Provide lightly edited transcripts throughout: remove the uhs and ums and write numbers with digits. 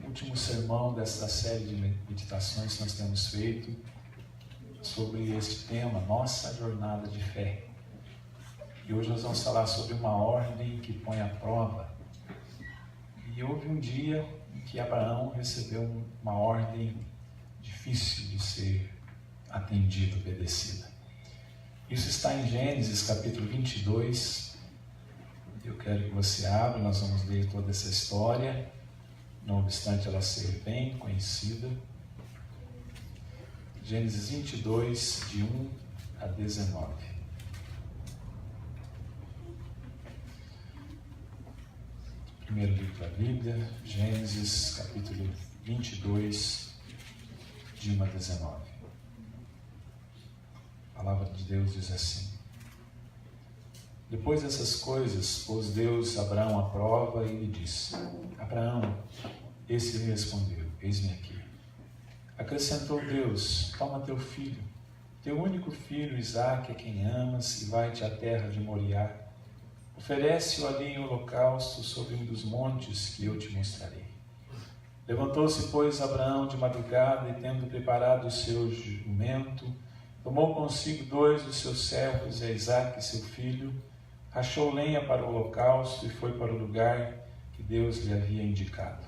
último sermão dessa série de meditações que nós temos feito sobre este tema, nossa jornada de fé. E hoje nós vamos falar sobre uma ordem que põe à prova. E houve um dia em que Abraão recebeu uma ordem difícil de ser atendida, obedecida. Isso está em Gênesis capítulo 22. Eu quero que você abra, nós vamos ler toda essa história, não obstante ela ser bem conhecida. Gênesis 22, de 1 a 19. Primeiro livro da Bíblia, Gênesis capítulo 22, de 1 a 19. A palavra de Deus diz assim: Depois dessas coisas, pôs Deus Abraão à prova e lhe disse: Abraão, esse lhe respondeu: Eis-me aqui. Acrescentou Deus: Toma teu filho, teu único filho Isaque, a quem amas, e vai-te à terra de Moriá. Oferece-o ali em holocausto sobre um dos montes que eu te mostrarei. Levantou-se, pois, Abraão de madrugada, e tendo preparado o seu jumento, tomou consigo 2 dos seus servos, e Isaque, seu filho, rachou lenha para o holocausto e foi para o lugar que Deus lhe havia indicado.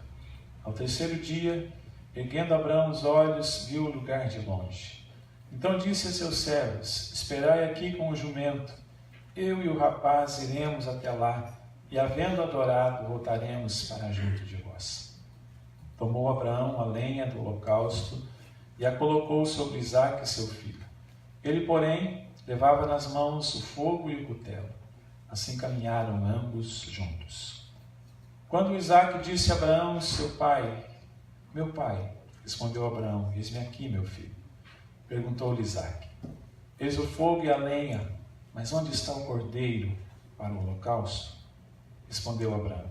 Ao terceiro dia, erguendo Abraão os olhos, viu o lugar de longe. Então disse a seus servos: Esperai aqui com o jumento, eu e o rapaz iremos até lá, e havendo adorado, voltaremos para junto de vós. Tomou Abraão a lenha do holocausto e a colocou sobre Isaque, seu filho. Ele, porém, levava nas mãos o fogo e o cutelo. Assim caminharam ambos juntos. Quando Isaque disse a Abraão, seu pai: Meu pai, respondeu Abraão: Eis-me aqui, meu filho. Perguntou-lhe Isaque: Eis o fogo e a lenha, mas onde está o cordeiro para o holocausto? Respondeu Abraão: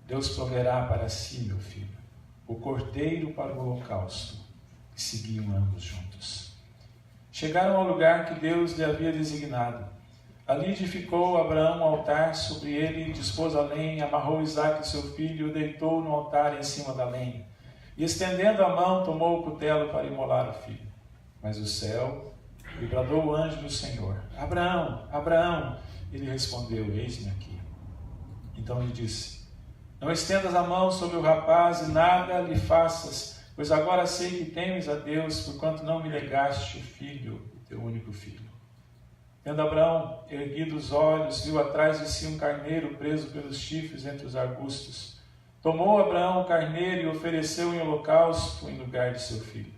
Deus proverá para si, meu filho, o cordeiro para o holocausto. E seguiam ambos juntos. Chegaram ao lugar que Deus lhe havia designado. Ali edificou Abraão um altar, sobre ele dispôs a lenha, amarrou Isaque, seu filho, e o deitou no altar em cima da lenha. E estendendo a mão, tomou o cutelo para imolar o filho. Mas o céu lhe bradou o anjo do Senhor: Abraão, Abraão! Ele respondeu: Eis-me aqui. Então lhe disse: Não estendas a mão sobre o rapaz e nada lhe faças, pois agora sei que temes a Deus, porquanto não me negaste o filho, o teu único filho. Tendo Abraão erguido os olhos, viu atrás de si um carneiro preso pelos chifres entre os arbustos. Tomou Abraão o carneiro e ofereceu em holocausto em lugar de seu filho.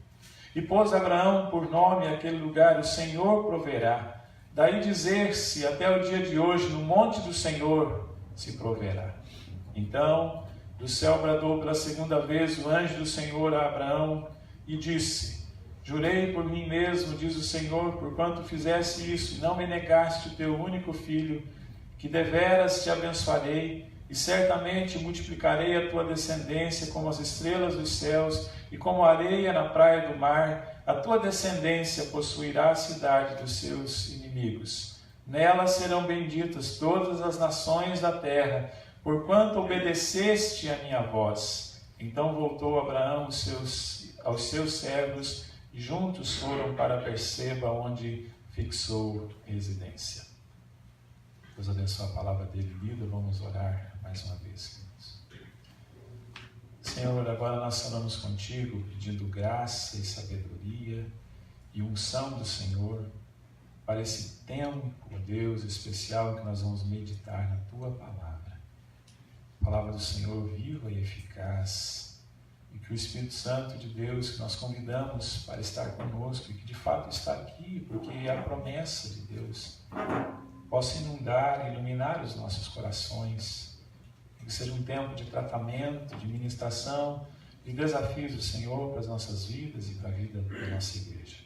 E pôs Abraão por nome aquele lugar: O Senhor proverá. Daí dizer-se até o dia de hoje: No monte do Senhor se proverá. Então do céu bradou pela segunda vez o anjo do Senhor a Abraão e disse: Jurei por mim mesmo, diz o Senhor, porquanto fizeste isso e não me negaste o teu único filho, que deveras te abençoarei, e certamente multiplicarei a tua descendência como as estrelas dos céus e como a areia na praia do mar. A tua descendência possuirá a cidade dos seus inimigos. Nela serão benditas todas as nações da terra, porquanto obedeceste a minha voz. Então voltou Abraão aos seus servos, e juntos foram para Berseba, onde fixou residência. Deus abençoe a palavra dele lida. Vamos orar mais uma vez, queridos. Senhor, agora nós falamos contigo, pedindo graça e sabedoria e unção do Senhor para esse tempo, Deus, especial que nós vamos meditar na tua palavra. A palavra do Senhor viva e eficaz. E que o Espírito Santo de Deus, que nós convidamos para estar conosco, e que de fato está aqui, porque é a promessa de Deus, possa inundar e iluminar os nossos corações. Que seja um tempo de tratamento, de ministração, de desafios do Senhor para as nossas vidas e para a vida da nossa igreja.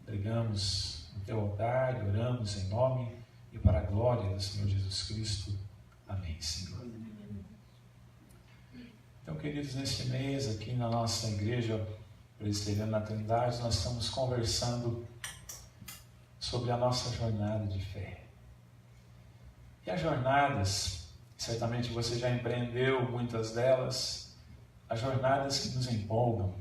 Entregamos no teu altar e oramos em nome e para a glória do Senhor Jesus Cristo. Amém, Senhor. Então, queridos, neste mês aqui na nossa igreja presbiteriana na Trindade, nós estamos conversando sobre a nossa jornada de fé. E as jornadas, certamente você já empreendeu muitas delas, Há jornadas que nos empolgam.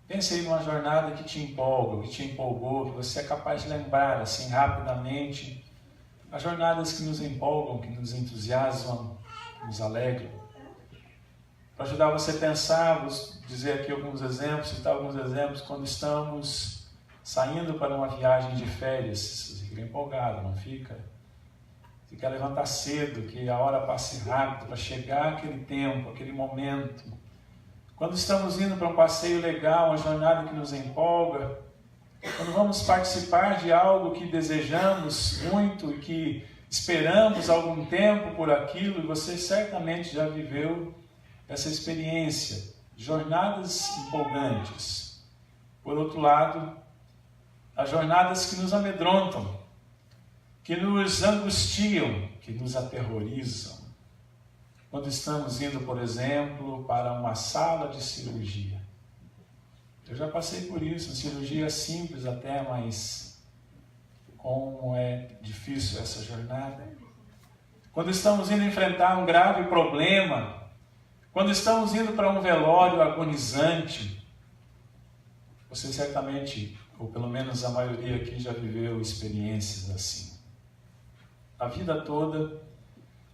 Pense aí numa jornada que te empolga, que te empolgou, que você é capaz de lembrar assim rapidamente. Há jornadas que nos empolgam, que nos entusiasmam, que nos alegram. Para ajudar você a pensar, vou dizer aqui alguns exemplos, citar alguns exemplos, quando estamos saindo para uma viagem de férias, você fica empolgado, não fica? Você quer levantar cedo, que a hora passe rápido, para chegar aquele tempo, aquele momento. Quando estamos indo para um passeio legal, uma jornada que nos empolga, quando vamos participar de algo que desejamos muito e que esperamos algum tempo por aquilo, e você certamente já viveu essa experiência, jornadas empolgantes. Por outro lado, as jornadas que nos amedrontam, que nos angustiam, que nos aterrorizam. Quando estamos indo, por exemplo, para uma sala de cirurgia. Eu já passei por isso, cirurgia simples até, mas como é difícil essa jornada. Quando estamos indo enfrentar um grave problema, quando estamos indo para um velório agonizante, você certamente, ou pelo menos a maioria aqui, já viveu experiências assim. A vida toda,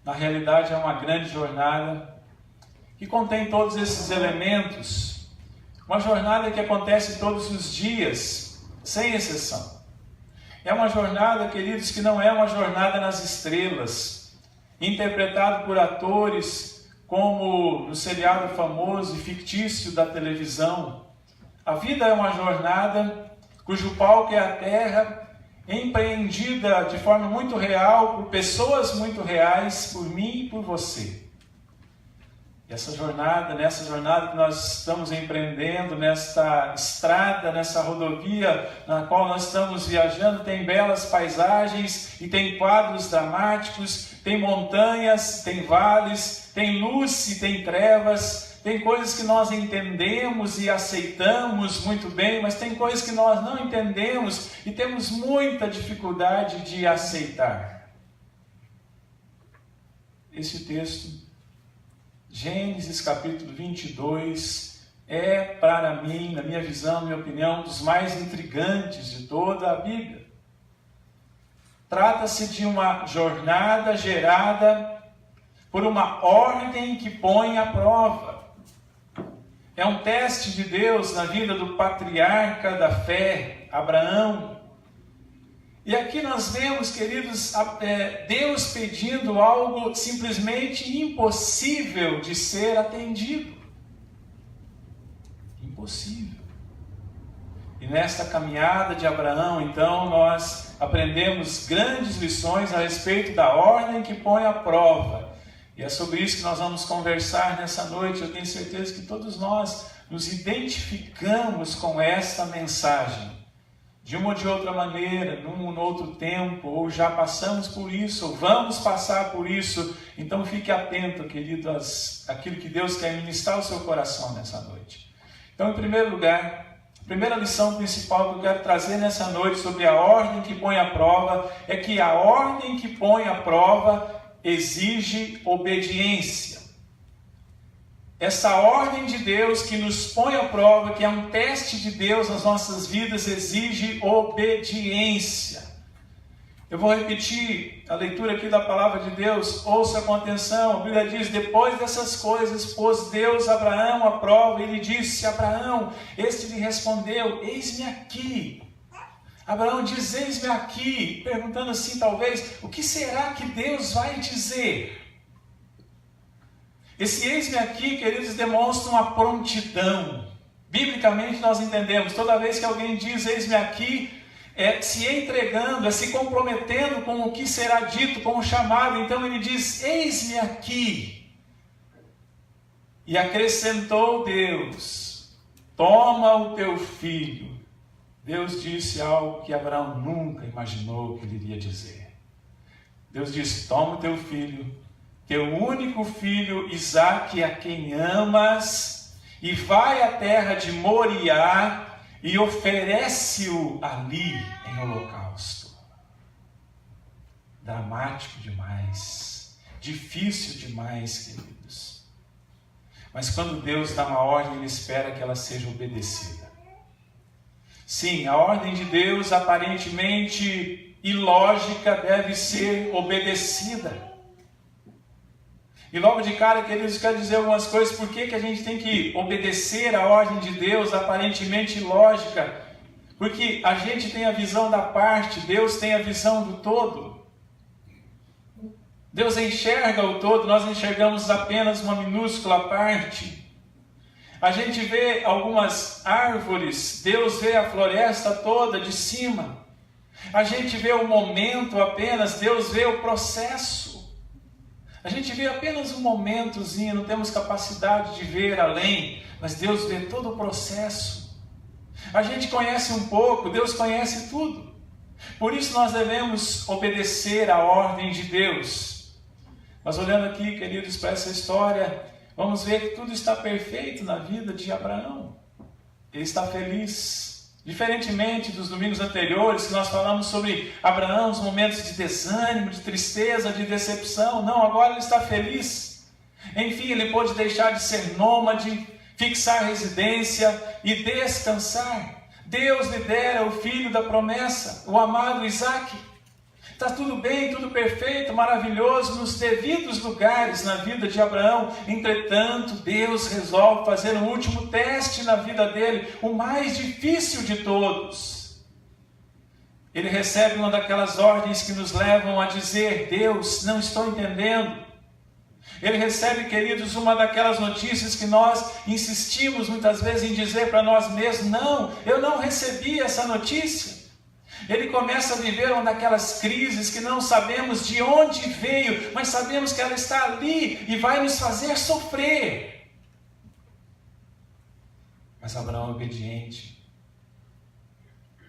na realidade, é uma grande jornada que contém todos esses elementos. Uma jornada que acontece todos os dias, sem exceção. É uma jornada, queridos, que não é uma jornada nas estrelas, interpretado por atores como no seriado famoso e fictício da televisão. A vida é uma jornada cujo palco é a Terra, empreendida de forma muito real, por pessoas muito reais, por mim e por você. E nessa jornada que nós estamos empreendendo, nesta estrada, nessa rodovia na qual nós estamos viajando, tem belas paisagens e tem quadros dramáticos, tem montanhas, tem vales, tem luz e tem trevas, tem coisas que nós entendemos e aceitamos muito bem, mas tem coisas que nós não entendemos e temos muita dificuldade de aceitar. Esse texto, Gênesis capítulo 22, é para mim, na minha visão, na minha opinião, um dos mais intrigantes de toda a Bíblia. Trata-se de uma jornada gerada por uma ordem que põe à prova. É um teste de Deus na vida do patriarca da fé, Abraão. E aqui nós vemos, queridos, Deus pedindo algo simplesmente impossível de ser atendido. Impossível. E nesta caminhada de Abraão, então, nós aprendemos grandes lições a respeito da ordem que põe à prova. E é sobre isso que nós vamos conversar nessa noite. Eu tenho certeza que todos nós nos identificamos com esta mensagem. De uma ou de outra maneira, num ou outro tempo, ou já passamos por isso, ou vamos passar por isso. Então fique atento, querido, àquilo que Deus quer ministrar ao seu coração nessa noite. Então, em primeiro lugar, a primeira lição principal que eu quero trazer nessa noite sobre a ordem que põe à prova é que a ordem que põe à prova exige obediência. Essa ordem de Deus que nos põe à prova, que é um teste de Deus nas nossas vidas, exige obediência. Eu vou repetir a leitura aqui da palavra de Deus, ouça com atenção. A Bíblia diz: depois dessas coisas, pôs Deus Abraão à prova, e ele disse: Abraão, este lhe respondeu: eis-me aqui. Abraão diz: eis-me aqui, perguntando assim, talvez, o que será que Deus vai dizer? Esse eis-me aqui, queridos, demonstra uma prontidão. Biblicamente nós entendemos, toda vez que alguém diz eis-me aqui, é se entregando, é se comprometendo com o que será dito, com o chamado. Então ele diz: eis-me aqui. E acrescentou Deus: toma o teu filho. Deus disse algo que Abraão nunca imaginou que ele iria dizer. Deus disse: toma o teu filho, teu único filho Isaque, a quem amas, e vai à terra de Moriá e oferece-o ali em holocausto. Dramático demais, difícil demais, queridos. Mas quando Deus dá uma ordem, Ele espera que ela seja obedecida. Sim, a ordem de Deus, aparentemente ilógica, deve ser obedecida. E logo de cara, queridos, quero dizer algumas coisas. Por que a gente tem que obedecer a ordem de Deus, aparentemente ilógica? Porque a gente tem a visão da parte, Deus tem a visão do todo. Deus enxerga o todo, nós enxergamos apenas uma minúscula parte. A gente vê algumas árvores, Deus vê a floresta toda de cima. A gente vê o momento apenas, Deus vê o processo. A gente vê apenas um momentozinho, não temos capacidade de ver além, mas Deus vê todo o processo. A gente conhece um pouco, Deus conhece tudo. Por isso nós devemos obedecer à ordem de Deus. Mas olhando aqui, queridos, para essa história, vamos ver que tudo está perfeito na vida de Abraão. Ele está feliz. Diferentemente dos domingos anteriores, que nós falamos sobre Abraão, os momentos de desânimo, de tristeza, de decepção. Não, agora ele está feliz. Enfim, ele pôde deixar de ser nômade, fixar residência e descansar. Deus lhe dera o filho da promessa, o amado Isaque. Está tudo bem, tudo perfeito, maravilhoso, nos devidos lugares na vida de Abraão. Entretanto, Deus resolve fazer um último teste na vida dele, o mais difícil de todos. Ele recebe uma daquelas ordens que nos levam a dizer: Deus, não estou entendendo. Ele recebe, queridos, uma daquelas notícias que nós insistimos muitas vezes em dizer para nós mesmos: não, eu não recebi essa notícia. Ele começa a viver uma daquelas crises que não sabemos de onde veio, mas sabemos que ela está ali e vai nos fazer sofrer. Mas Abraão é obediente.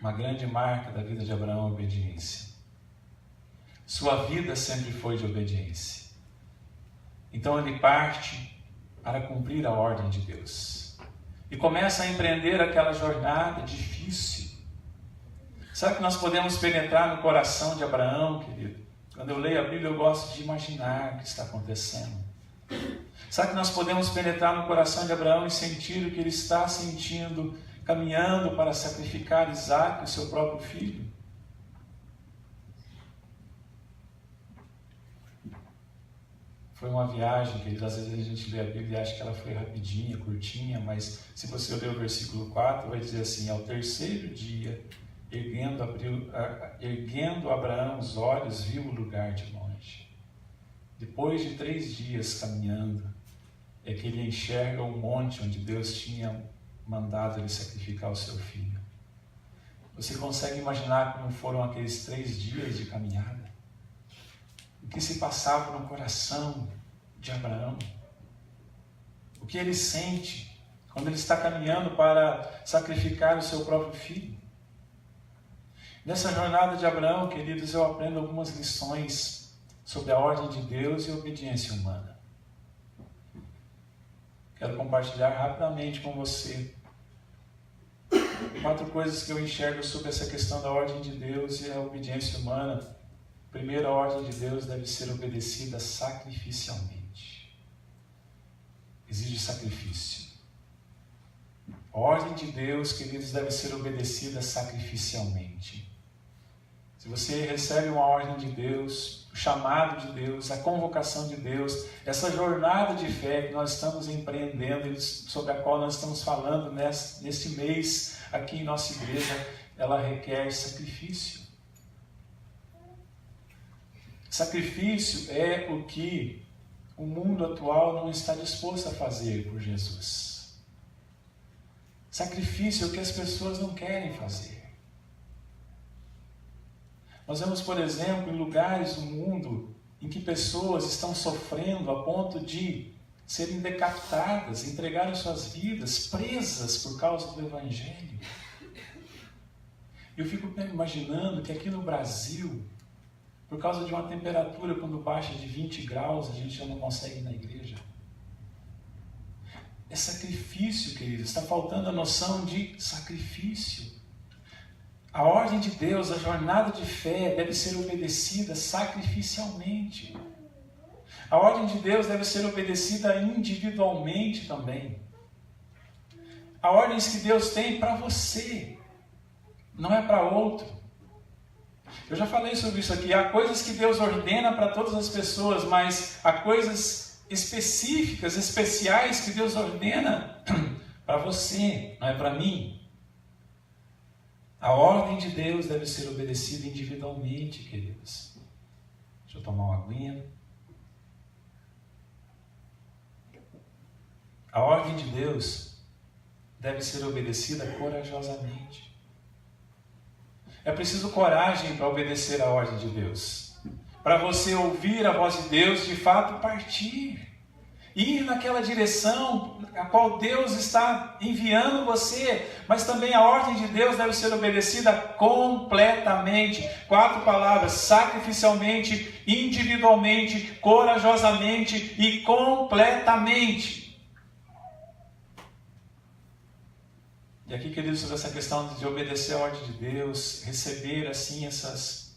Uma grande marca da vida de Abraão é a obediência. Sua vida sempre foi de obediência. Então ele parte para cumprir a ordem de Deus. E começa a empreender aquela jornada difícil. Sabe que nós podemos penetrar no coração de Abraão, querido? Quando eu leio a Bíblia, eu gosto de imaginar o que está acontecendo. Sabe que nós podemos penetrar no coração de Abraão e sentir o que ele está sentindo, caminhando para sacrificar Isaque, o seu próprio filho? Foi uma viagem, querido. Às vezes a gente lê a Bíblia e acha que ela foi rapidinha, curtinha, mas se você ler o versículo 4, vai dizer assim: ao terceiro dia, erguendo Abraão os olhos, viu o lugar de longe. Depois de 3 dias caminhando, é que ele enxerga o monte onde Deus tinha mandado ele sacrificar o seu filho. Você consegue imaginar como foram aqueles 3 dias de caminhada? O que se passava no coração de Abraão? O que ele sente quando ele está caminhando para sacrificar o seu próprio filho? Nessa jornada de Abraão, queridos, eu aprendo algumas lições sobre a ordem de Deus e a obediência humana. Quero compartilhar rapidamente com você 4 coisas que eu enxergo sobre essa questão da ordem de Deus e a obediência humana. Primeiro, a ordem de Deus deve ser obedecida sacrificialmente. Exige sacrifício. A ordem de Deus, queridos, deve ser obedecida sacrificialmente. Se você recebe uma ordem de Deus, o chamado de Deus, a convocação de Deus, essa jornada de fé que nós estamos empreendendo, sobre a qual nós estamos falando neste mês aqui em nossa igreja, ela requer sacrifício. Sacrifício é o que o mundo atual não está disposto a fazer por Jesus. Sacrifício é o que as pessoas não querem fazer. Nós vemos, por exemplo, em lugares do mundo em que pessoas estão sofrendo a ponto de serem decapitadas, entregarem suas vidas, presas por causa do Evangelho. Eu fico imaginando que aqui no Brasil, por causa de uma temperatura, quando baixa de 20 graus, a gente já não consegue ir na igreja. É sacrifício, querido. Está faltando a noção de sacrifício. A ordem de Deus, a jornada de fé deve ser obedecida sacrificialmente. A ordem de Deus deve ser obedecida individualmente também. Há ordens que Deus tem para você, não é para outro. Eu já falei sobre isso aqui. Há coisas que Deus ordena para todas as pessoas, mas há coisas específicas, especiais que Deus ordena para você, não é para mim. A ordem de Deus deve ser obedecida individualmente, queridos. Deixa eu tomar uma aguinha. A ordem de Deus deve ser obedecida corajosamente. É preciso coragem para obedecer a ordem de Deus. Para você ouvir a voz de Deus, de fato partir. Ir naquela direção a qual Deus está enviando você. Mas também a ordem de Deus deve ser obedecida completamente. 4 palavras: sacrificialmente, individualmente, corajosamente e completamente. E aqui, queridos, sobre essa questão de obedecer a ordem de Deus, receber assim esse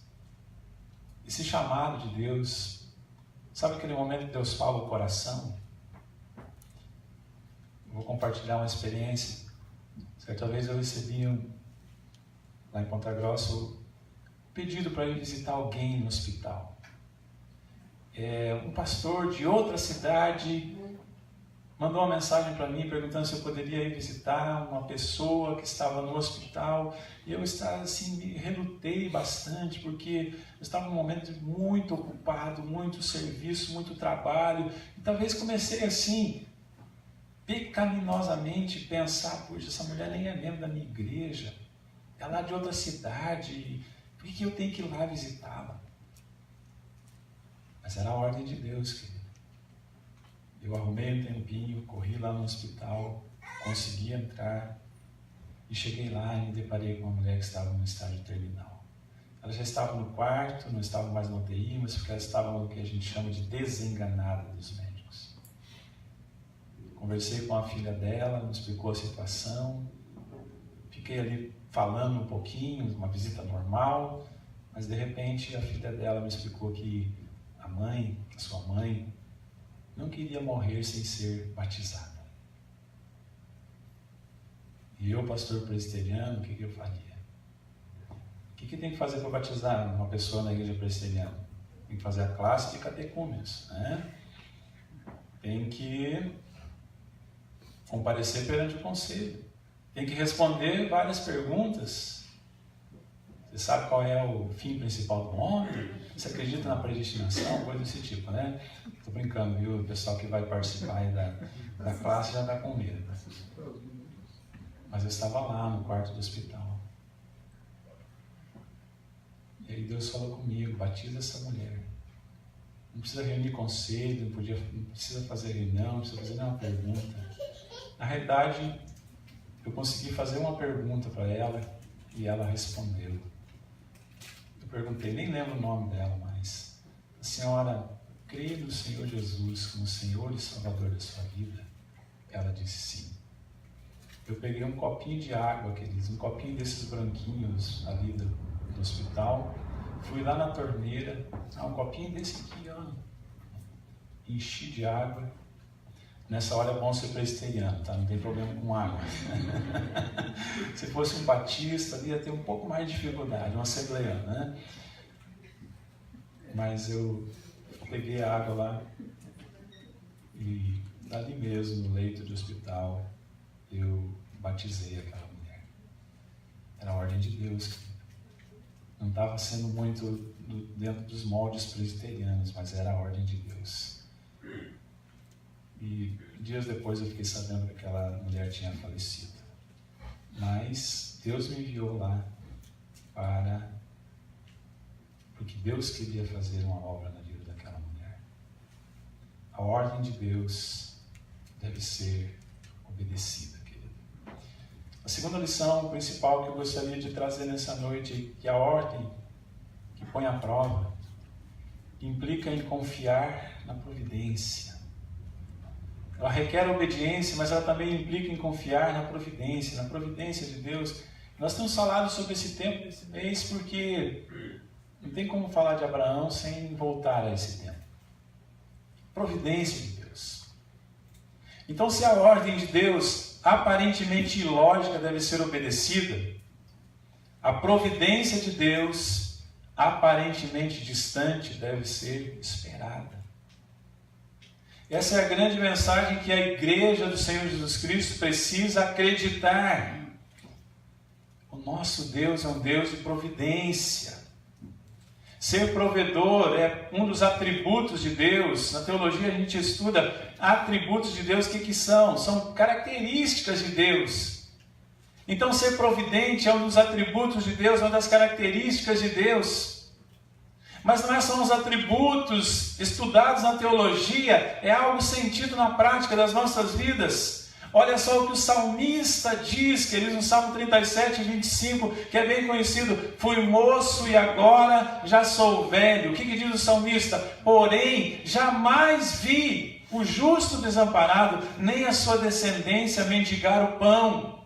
chamado de Deus. Sabe aquele momento que Deus fala o coração? Eu vou compartilhar uma experiência. Certa vez eu recebi lá em Ponta Grossa um pedido para ir visitar alguém no hospital. Um pastor de outra cidade mandou uma mensagem para mim perguntando se eu poderia ir visitar uma pessoa que estava no hospital. E eu estava assim, me relutei bastante, porque eu estava num momento muito ocupado, muito serviço, muito trabalho. E talvez comecei assim, pecaminosamente, pensar: puxa, essa mulher nem é membro da minha igreja, é lá de outra cidade, por que eu tenho que ir lá visitá-la? Mas era a ordem de Deus, querido. Eu arrumei um tempinho, corri lá no hospital, consegui entrar e cheguei lá e me deparei com uma mulher que estava no estágio terminal. Ela já estava no quarto, não estava mais na UTI, mas porque ela estava no que a gente chama de desenganada dos médicos. Conversei com a filha dela, me explicou a situação, fiquei ali falando um pouquinho, uma visita normal, mas de repente a filha dela me explicou que a sua mãe, não queria morrer sem ser batizada. E eu, pastor presbiteriano, o que eu faria? O que tem que fazer para batizar uma pessoa na igreja presbiteriana? Tem que fazer a classe de catecúmenos, né? Tem que comparecer perante o conselho. Tem que responder várias perguntas. Você sabe qual é o fim principal do homem? Você acredita na predestinação? Coisa desse tipo, né? Estou brincando, viu? O pessoal que vai participar aí da classe já está com medo. Mas eu estava lá no quarto do hospital. E aí Deus falou comigo: batiza essa mulher. Não precisa reunir conselho, não precisa fazer reunião, não precisa fazer nenhuma pergunta. Na realidade, eu consegui fazer uma pergunta para ela e ela respondeu. Eu perguntei, nem lembro o nome dela, mas: a senhora crê no Senhor Jesus como Senhor e Salvador da sua vida? Ela disse sim. Eu peguei um copinho de água, um copinho desses branquinhos ali do hospital, fui lá na torneira, um copinho desse aqui, ó, enchi de água. Nessa hora é bom ser presbiteriano, tá? Não tem problema com água. Se fosse um batista, ia ter um pouco mais de dificuldade, um assembleano, né? Mas eu peguei a água lá e dali mesmo, no leito de hospital, eu batizei aquela mulher. Era a ordem de Deus. Não estava sendo muito dentro dos moldes presbiterianos, mas era a ordem de Deus. E dias depois eu fiquei sabendo que aquela mulher tinha falecido. Mas Deus me enviou lá porque Deus queria fazer uma obra na vida daquela mulher. A ordem de Deus deve ser obedecida, querido. A segunda lição principal que eu gostaria de trazer nessa noite é que a ordem que põe à prova implica em confiar na providência. Ela requer obediência, mas ela também implica em confiar na providência de Deus. Nós temos falado sobre esse tempo desse mês porque não tem como falar de Abraão sem voltar a esse tempo. Providência de Deus. Então, se a ordem de Deus, aparentemente ilógica, deve ser obedecida, a providência de Deus, aparentemente distante, deve ser esperada. Essa é a grande mensagem que a igreja do Senhor Jesus Cristo precisa acreditar. O nosso Deus é um Deus de providência. Ser provedor é um dos atributos de Deus. Na teologia a gente estuda atributos de Deus. O que são? São características de Deus. Então ser providente é um dos atributos de Deus, uma das características de Deus. Mas não são os atributos estudados na teologia, é algo sentido na prática das nossas vidas. Olha só o que o salmista diz, queridos, no Salmo 37, 25, que é bem conhecido: fui moço e agora já sou velho. O que diz o salmista? Porém, jamais vi o justo desamparado, nem a sua descendência mendigar o pão.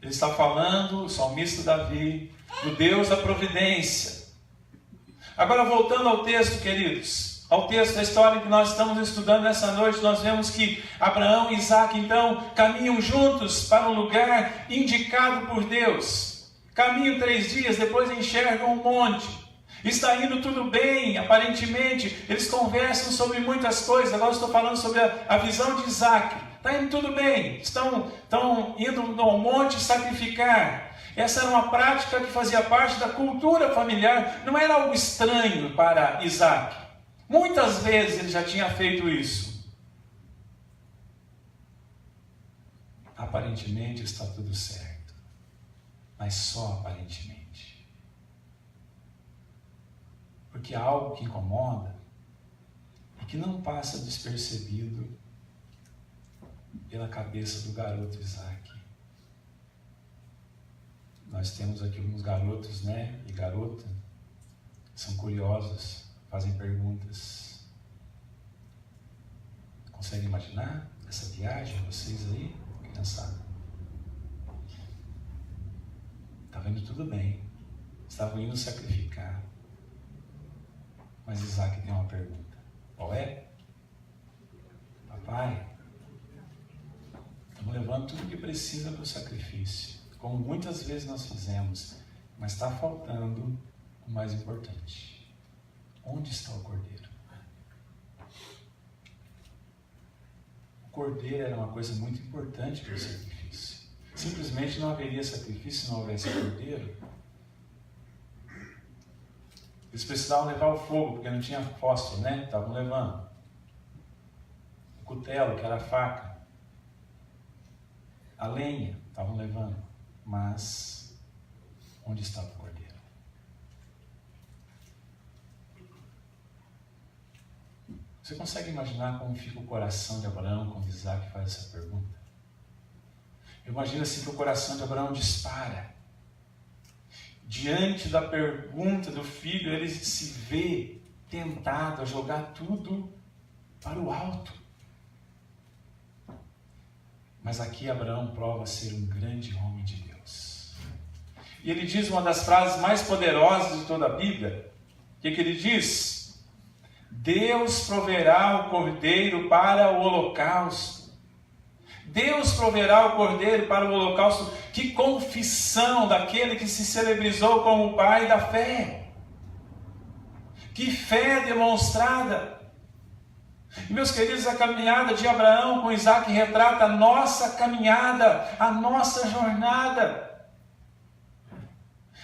Ele está falando, o salmista Davi, do Deus da providência. Agora, voltando ao texto, queridos, ao texto da história que nós estamos estudando nessa noite, nós vemos que Abraão e Isaac, então, caminham juntos para um lugar indicado por Deus. Caminham 3 dias, depois enxergam um monte. Está indo tudo bem, aparentemente, eles conversam sobre muitas coisas. Agora estou falando sobre a visão de Isaac. Está indo tudo bem, estão indo ao monte sacrificar. Essa era uma prática que fazia parte da cultura familiar, não era algo estranho para Isaac. Muitas vezes ele já tinha feito isso. Aparentemente está tudo certo, mas só aparentemente. Porque há algo que incomoda e que não passa despercebido pela cabeça do garoto Isaac. Nós temos aqui alguns garotos, e garota, que são curiosos, fazem perguntas. Consegue imaginar essa viagem, vocês aí, criançada? Estava indo tudo bem, estavam indo sacrificar. Mas Isaac tem uma pergunta. Qual é? Papai, estamos levando tudo o que precisa para o sacrifício, como muitas vezes nós fizemos, mas está faltando o mais importante. Onde está o cordeiro? O cordeiro era uma coisa muito importante para o sacrifício. Simplesmente não haveria sacrifício se não houvesse cordeiro. Eles precisavam levar o fogo, porque não tinha fósforo, Estavam levando. O cutelo, que era a faca. A lenha, estavam levando. Mas, onde estava o cordeiro? Você consegue imaginar como fica o coração de Abraão quando Isaac faz essa pergunta? Eu imagino assim que o coração de Abraão dispara. Diante da pergunta do filho, ele se vê tentado a jogar tudo para o alto. Mas aqui Abraão prova ser um grande homem de Deus. E ele diz uma das frases mais poderosas de toda a Bíblia. O que ele diz? Deus proverá o cordeiro para o holocausto. Deus proverá o cordeiro para o holocausto. Que confissão daquele que se celebrizou como o pai da fé. Que fé demonstrada. E, meus queridos, a caminhada de Abraão com Isaac retrata a nossa caminhada, a nossa jornada.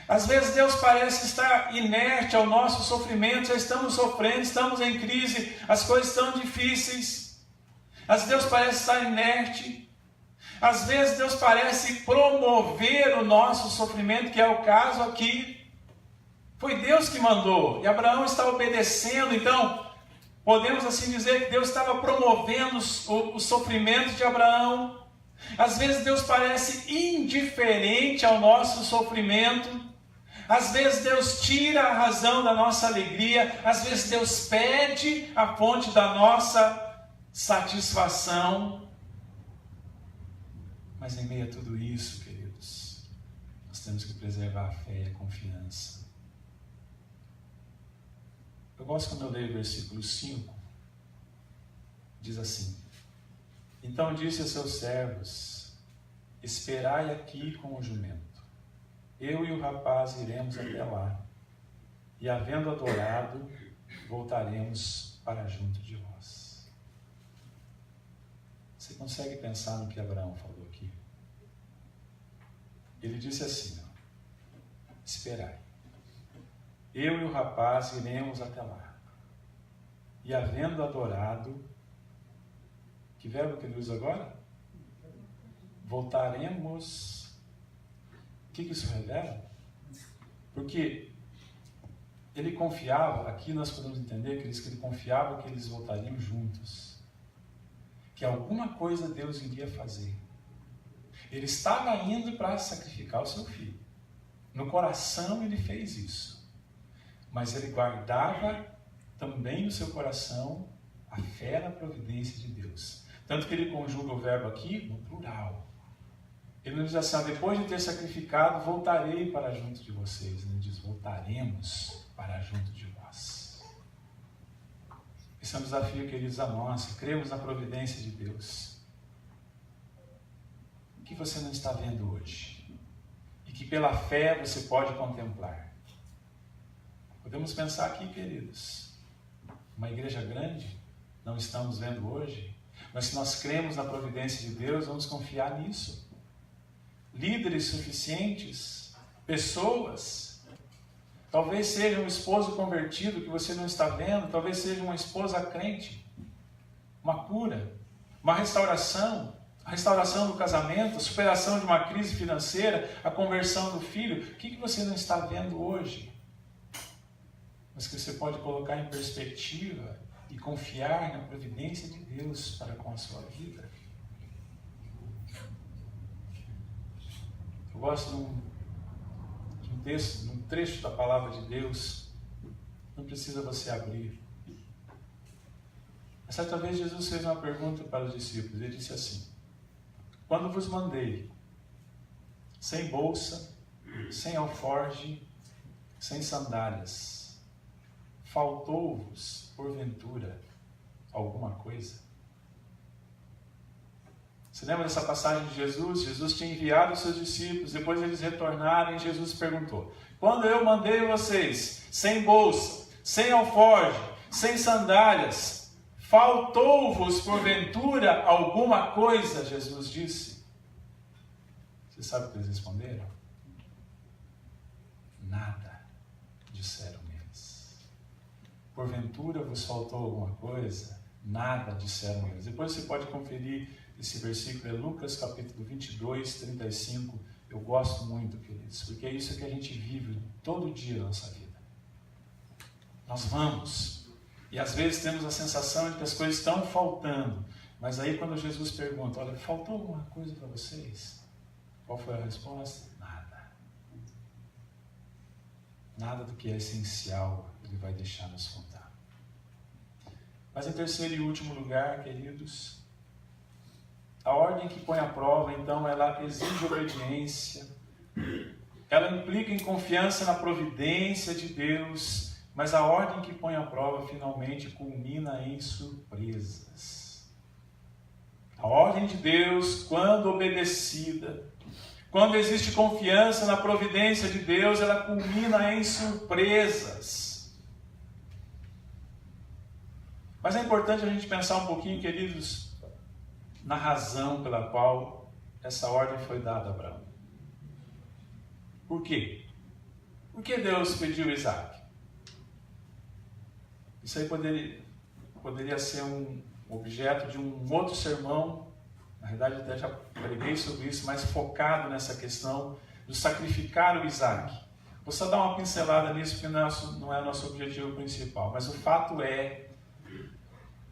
Às vezes Deus parece estar inerte ao nosso sofrimento, já estamos sofrendo, estamos em crise, as coisas estão difíceis. Às vezes Deus parece estar inerte. Às vezes Deus parece promover o nosso sofrimento, que é o caso aqui. Foi Deus que mandou, e Abraão está obedecendo, então podemos assim dizer que Deus estava promovendo o sofrimento de Abraão. Às vezes Deus parece indiferente ao nosso sofrimento. Às vezes Deus tira a razão da nossa alegria. Às vezes Deus pede a fonte da nossa satisfação. Mas em meio a tudo isso, queridos, nós temos que preservar a fé e a confiança. Eu gosto quando eu leio o versículo 5, diz assim: então disse a seus servos, esperai aqui com o jumento, eu e o rapaz iremos até lá, e havendo adorado, voltaremos para junto de vós. Você consegue pensar no que Abraão falou aqui? Ele disse assim, esperai. Eu e o rapaz iremos até lá. E havendo adorado, que verbo que ele usa agora? Voltaremos. O que isso revela? Porque ele confiava, aqui nós podemos entender que ele confiava que eles voltariam juntos. Que alguma coisa Deus iria fazer. Ele estava indo para sacrificar o seu filho. No coração ele fez isso. Mas ele guardava também no seu coração a fé na providência de Deus. Tanto que ele conjuga o verbo aqui no plural. Ele não diz assim, depois de ter sacrificado, voltarei para junto de vocês. Ele diz, voltaremos para junto de vós. Esse é um desafio, queridos, a nós. Cremos na providência de Deus. O que você não está vendo hoje? E que pela fé você pode contemplar. Podemos pensar aqui, queridos, uma igreja grande, não estamos vendo hoje, mas se nós cremos na providência de Deus, vamos confiar nisso. Líderes suficientes, pessoas, talvez seja um esposo convertido que você não está vendo, talvez seja uma esposa crente, uma cura, uma restauração, a restauração do casamento, a superação de uma crise financeira, a conversão do filho. O que você não está vendo hoje? Mas que você pode colocar em perspectiva e confiar na providência de Deus para com a sua vida. Eu gosto de um texto, de um trecho da palavra de Deus. Não precisa você abrir. Certa vez Jesus fez uma pergunta para os discípulos. Ele disse assim: quando vos mandei, sem bolsa, sem alforge, sem sandálias, faltou-vos, porventura, alguma coisa? Você lembra dessa passagem de Jesus? Jesus tinha enviado os seus discípulos, depois eles retornaram e Jesus perguntou: quando eu mandei vocês, sem bolsa, sem alforge, sem sandálias, faltou-vos, porventura, alguma coisa? Jesus disse. Você sabe o que eles responderam? Nada, disseram eles. Porventura vos faltou alguma coisa? Nada, disseram eles. Depois você pode conferir esse versículo, é Lucas capítulo 22, 35. Eu gosto muito, queridos, porque é isso que a gente vive todo dia na nossa vida. Nós vamos, e às vezes temos a sensação de que as coisas estão faltando, mas aí quando Jesus pergunta, olha, faltou alguma coisa para vocês? Qual foi a resposta? Nada. Nada do que é essencial Ele vai deixar nos faltar. Mas em terceiro e último lugar, queridos, a ordem que põe à prova, então, ela exige obediência, ela implica em confiança na providência de Deus, mas a ordem que põe à prova, finalmente, culmina em surpresas. A ordem de Deus, quando obedecida, quando existe confiança na providência de Deus, ela culmina em surpresas. Mas é importante a gente pensar um pouquinho, queridos, na razão pela qual essa ordem foi dada a Abraão. Por quê? Por que Deus pediu Isaac? Isso aí poderia ser um objeto de um outro sermão. Na verdade, até já preguei sobre isso, mas focado nessa questão do sacrificar o Isaac. Vou só dar uma pincelada nisso, porque não é o nosso objetivo principal. Mas o fato é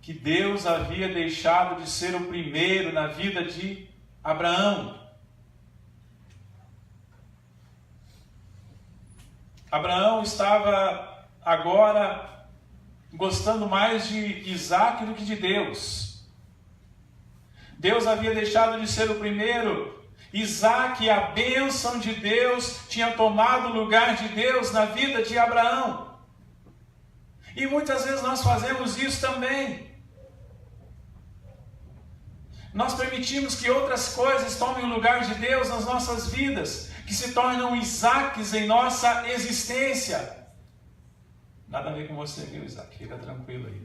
que Deus havia deixado de ser o primeiro na vida de Abraão. Abraão estava agora gostando mais de Isaac do que de Deus. Deus havia deixado de ser o primeiro. Isaac, a bênção de Deus, tinha tomado o lugar de Deus na vida de Abraão. E muitas vezes nós fazemos isso também. Nós permitimos que outras coisas tomem o lugar de Deus nas nossas vidas, que se tornam Isaques em nossa existência. Nada a ver com você, viu, Isaac? Fica tranquilo aí.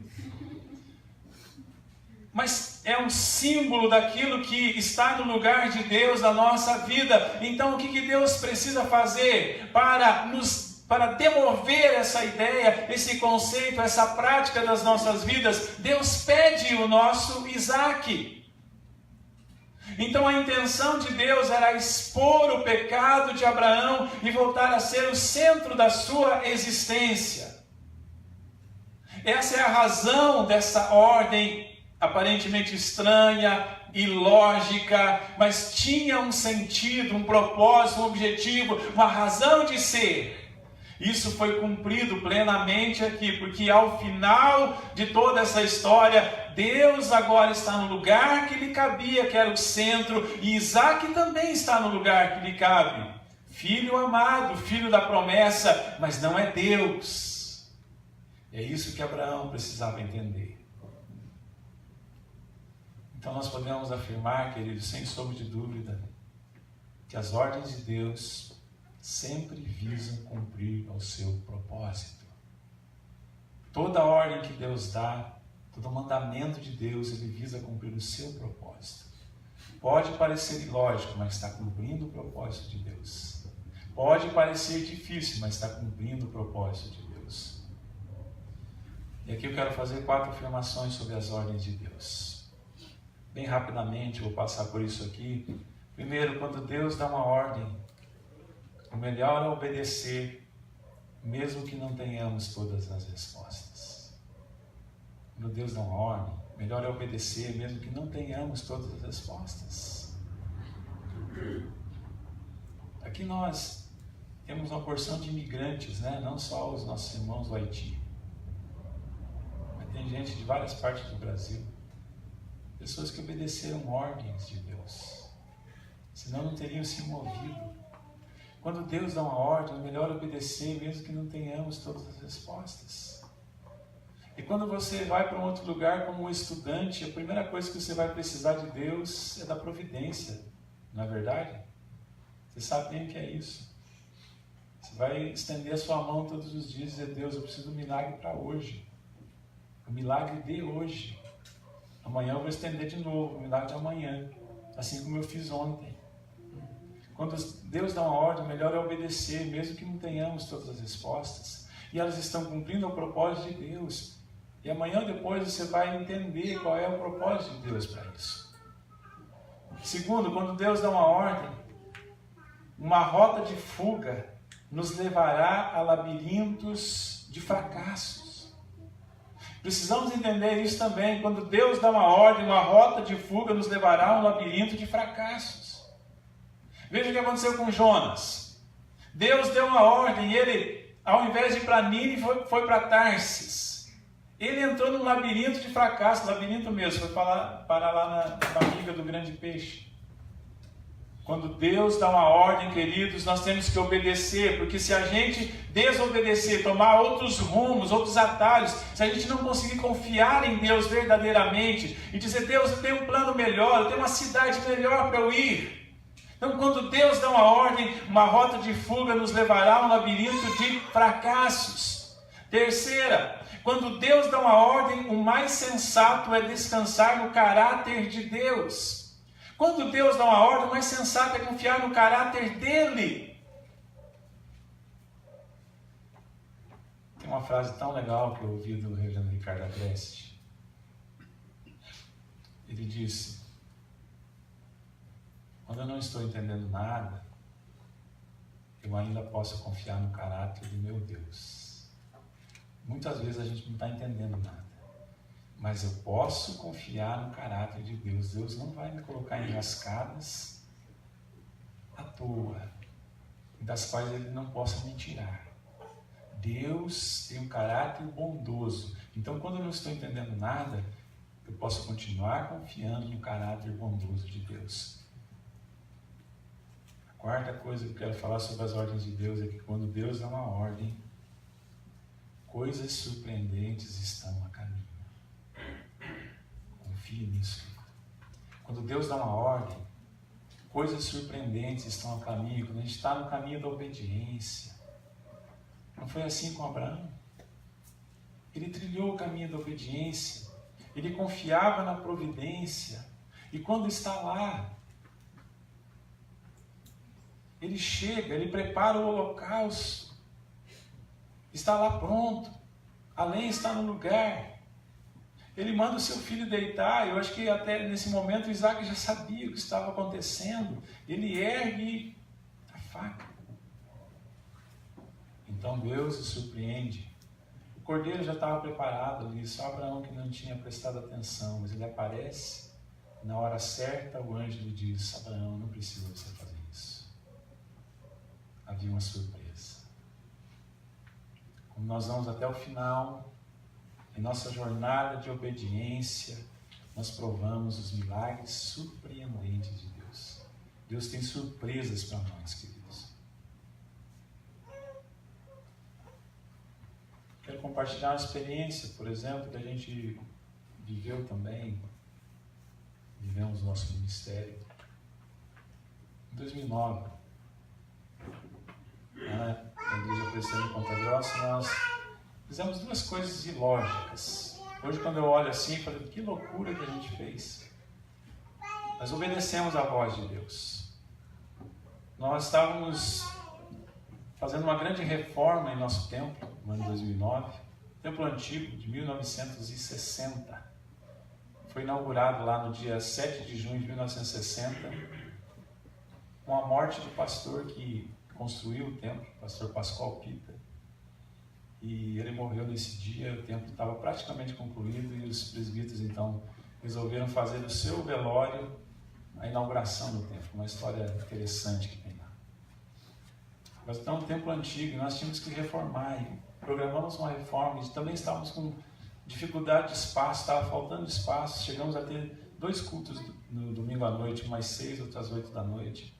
Mas é um símbolo daquilo que está no lugar de Deus na nossa vida. Então o que Deus precisa fazer para demover essa ideia, esse conceito, essa prática das nossas vidas? Deus pede o nosso Isaque. Então a intenção de Deus era expor o pecado de Abraão e voltar a ser o centro da sua existência. Essa é a razão dessa ordem aparentemente estranha, ilógica, mas tinha um sentido, um propósito, um objetivo, uma razão de ser. Isso foi cumprido plenamente aqui, porque ao final de toda essa história, Deus agora está no lugar que lhe cabia, que era o centro, e Isaque também está no lugar que lhe cabe. Filho amado, filho da promessa, mas não é Deus. É isso que Abraão precisava entender. Então nós podemos afirmar, queridos, sem sombra de dúvida, que as ordens de Deus sempre visam cumprir ao seu propósito. Toda ordem que Deus dá, todo mandamento de Deus, ele visa cumprir o seu propósito. Pode parecer ilógico, mas está cumprindo o propósito de Deus. Pode parecer difícil, mas está cumprindo o propósito de Deus. E aqui eu quero fazer 4 afirmações sobre as ordens de Deus. Bem rapidamente, vou passar por isso aqui. Primeiro, quando Deus dá uma ordem, o melhor é obedecer, mesmo que não tenhamos todas as respostas. Quando Deus dá uma ordem, o melhor é obedecer, mesmo que não tenhamos todas as respostas. Aqui nós temos uma porção de imigrantes, né? Não só os nossos irmãos do Haiti, mas tem gente de várias partes do Brasil. Pessoas que obedeceram ordens de Deus, senão não teriam se movido. Quando Deus dá uma ordem, é melhor obedecer, mesmo que não tenhamos todas as respostas. E quando você vai para um outro lugar como um estudante, a primeira coisa que você vai precisar de Deus é da providência, não é verdade? Você sabe bem o que é isso. Você vai estender a sua mão todos os dias e dizer: Deus, eu preciso de um milagre para hoje. O milagre de hoje. Amanhã eu vou estender de novo, o milagre de amanhã, assim como eu fiz ontem. Quando Deus dá uma ordem, melhor é obedecer, mesmo que não tenhamos todas as respostas. E elas estão cumprindo o propósito de Deus. E amanhã ou depois você vai entender qual é o propósito de Deus para isso. Segundo, quando Deus dá uma ordem, uma rota de fuga nos levará a labirintos de fracassos. Precisamos entender isso também. Quando Deus dá uma ordem, uma rota de fuga nos levará a um labirinto de fracassos. Veja o que aconteceu com Jonas. Deus deu uma ordem e ele, ao invés de ir para Nínive, foi para Tarsis. Ele entrou num labirinto de fracasso, labirinto mesmo, foi parar lá na barriga do grande peixe. Quando Deus dá uma ordem, queridos, nós temos que obedecer, porque se a gente desobedecer, tomar outros rumos, outros atalhos, se a gente não conseguir confiar em Deus verdadeiramente e dizer: Deus, eu tenho um plano melhor, eu tenho uma cidade melhor para eu ir. Então, quando Deus dá uma ordem, uma rota de fuga nos levará a um labirinto de fracassos. Terceira, quando Deus dá uma ordem, o mais sensato é descansar no caráter de Deus. Quando Deus dá uma ordem, o mais sensato é confiar no caráter dele. Tem uma frase tão legal que eu ouvi do reverendo Ricardo Agreste. Ele disse: quando eu não estou entendendo nada, eu ainda posso confiar no caráter de meu Deus. Muitas vezes a gente não está entendendo nada, mas eu posso confiar no caráter de Deus. Deus não vai me colocar em enrascadas à toa, das quais Ele não possa me tirar. Deus tem um caráter bondoso. Então, quando eu não estou entendendo nada, eu posso continuar confiando no caráter bondoso de Deus. A quarta coisa que eu quero falar sobre as ordens de Deus é que quando Deus dá uma ordem, Coisas surpreendentes estão a caminho. Confie nisso. Quando Deus dá uma ordem, coisas surpreendentes estão a caminho. Quando a gente está no caminho da obediência. Não foi assim com Abraão? Ele trilhou o caminho da obediência. Ele confiava na providência. E quando está lá, ele chega, ele prepara o holocausto. Está lá pronto. A lenha está no lugar. Ele manda o seu filho deitar. Eu acho que até nesse momento Isaac já sabia o que estava acontecendo. Ele ergue a faca. Então Deus se surpreende. O cordeiro já estava preparado ali, só Abraão que não tinha prestado atenção. Mas ele aparece, na hora certa o anjo lhe diz: Abraão, não precisa você fazer isso. Havia uma surpresa. Como nós vamos até o final, em nossa jornada de obediência, nós provamos os milagres surpreendentes de Deus. Deus tem surpresas para nós, queridos. Quero compartilhar uma experiência, por exemplo, que a gente viveu também, vivemos o nosso ministério. Em 2009, na Igreja Presbiteriana em Ponta Grossa, nós fizemos duas coisas ilógicas. Hoje, quando eu olho assim, eu falei, que loucura que a gente fez. Nós obedecemos a voz de Deus. Nós estávamos fazendo uma grande reforma em nosso templo, no ano de 2009. Templo antigo, de 1960. Foi inaugurado lá no dia 7 de junho de 1960, com a morte do pastor que construiu o templo, o pastor Pascoal Pita. E ele morreu nesse dia, o templo estava praticamente concluído e os presbíteros então resolveram fazer do seu velório a inauguração do templo. Uma história interessante que tem lá. Mas então, um templo antigo, nós tínhamos que reformar e programamos uma reforma e também estávamos com dificuldade de espaço, estava faltando espaço. Chegamos a ter 2 cultos no domingo à noite, umas 6, outras 8 da noite.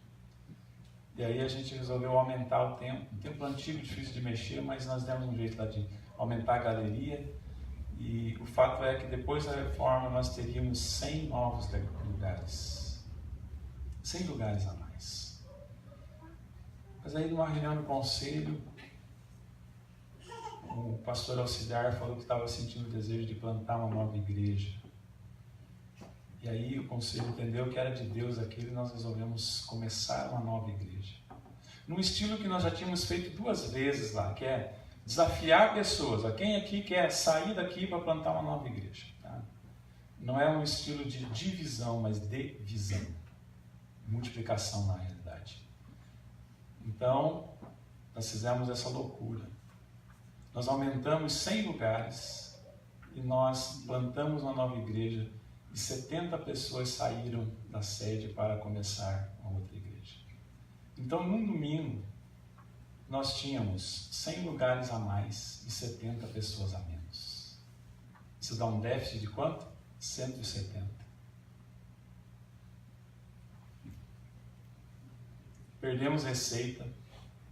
E aí a gente resolveu aumentar o templo. Um templo antigo, difícil de mexer, mas nós demos um jeito lá de aumentar a galeria. E o fato é que depois da reforma nós teríamos 100 novos lugares. 100 lugares a mais. Mas aí numa reunião do conselho, o pastor auxiliar falou que estava sentindo o desejo de plantar uma nova igreja. E aí o conselho entendeu que era de Deus aquilo e nós resolvemos começar uma nova igreja. Num estilo que nós já tínhamos feito 2 vezes lá, que é desafiar pessoas. Quem aqui quer sair daqui para plantar uma nova igreja? Tá? Não é um estilo de divisão, mas de visão. Multiplicação na realidade. Então, nós fizemos essa loucura. Nós aumentamos 100 lugares e nós plantamos uma nova igreja. E 70 pessoas saíram da sede para começar uma outra igreja. Então, num domingo, nós tínhamos 100 lugares a mais e 70 pessoas a menos. Isso dá um déficit de quanto? 170. Perdemos receita,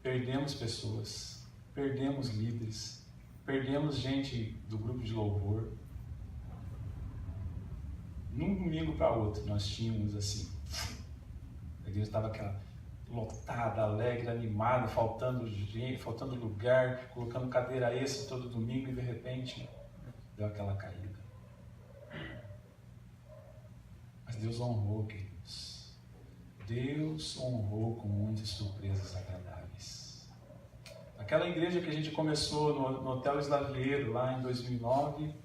perdemos pessoas, perdemos líderes, perdemos gente do grupo de louvor. Num domingo para outro, nós tínhamos assim, a igreja estava aquela lotada, alegre, animada, faltando gente, faltando lugar, colocando cadeira extra todo domingo e de repente deu aquela caída. Mas Deus honrou, queridos. Deus honrou com muitas surpresas agradáveis. Aquela igreja que a gente começou no Hotel Eslaviero lá em 2009,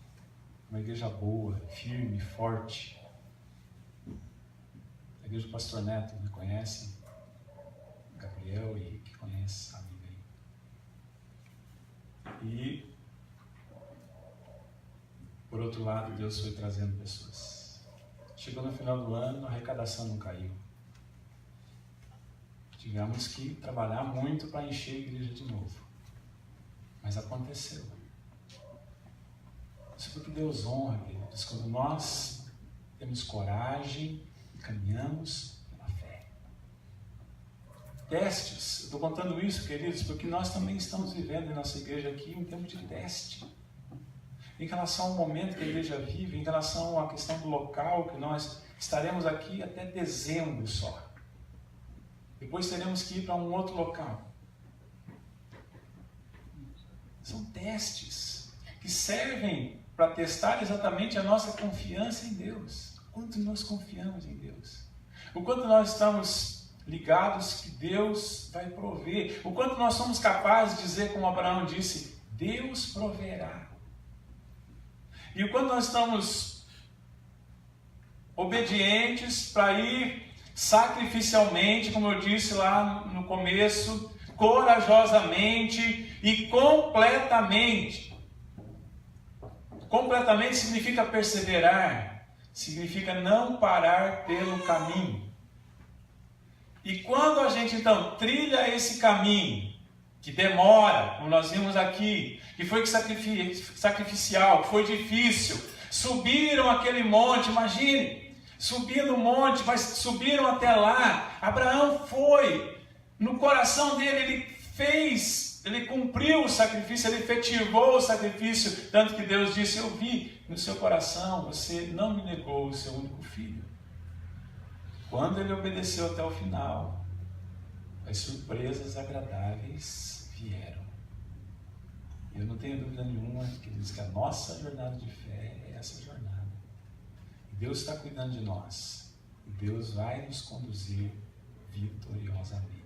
uma igreja boa, firme, forte. A igreja do Pastor Neto, né? Conhece? Gabriel e que conhece a amiga aí. E, por outro lado, Deus foi trazendo pessoas. Chegou no final do ano, a arrecadação não caiu. Tivemos que trabalhar muito para encher a igreja de novo. Mas aconteceu. Isso é porque Deus honra, queridos, quando nós temos coragem e caminhamos pela fé. testes. Estou contando isso, queridos, porque nós também estamos vivendo em nossa igreja aqui um tempo de teste. Em relação ao momento que a igreja vive, em relação à questão do local, que nós estaremos aqui até dezembro só. Depois teremos que ir para um outro local. São testes que servem para testar exatamente a nossa confiança em Deus. O quanto nós confiamos em Deus. O quanto nós estamos ligados que Deus vai prover. O quanto nós somos capazes de dizer, como Abraão disse, Deus proverá. E o quanto nós estamos obedientes para ir sacrificialmente, como eu disse lá no começo, corajosamente e completamente. Completamente significa perseverar, significa não parar pelo caminho. E quando a gente então trilha esse caminho, que demora, como nós vimos aqui, que foi sacrificial, que foi difícil, subiram aquele monte, imagine, subindo o monte, mas subiram até lá, Abraão foi, no coração dele ele cumpriu o sacrifício, ele efetivou o sacrifício, tanto que Deus disse, eu vi no seu coração, você não me negou o seu único filho. Quando ele obedeceu até o final, as surpresas agradáveis vieram. Eu não tenho dúvida nenhuma que diz que a nossa jornada de fé é essa jornada. Deus está cuidando de nós. E Deus vai nos conduzir vitoriosamente.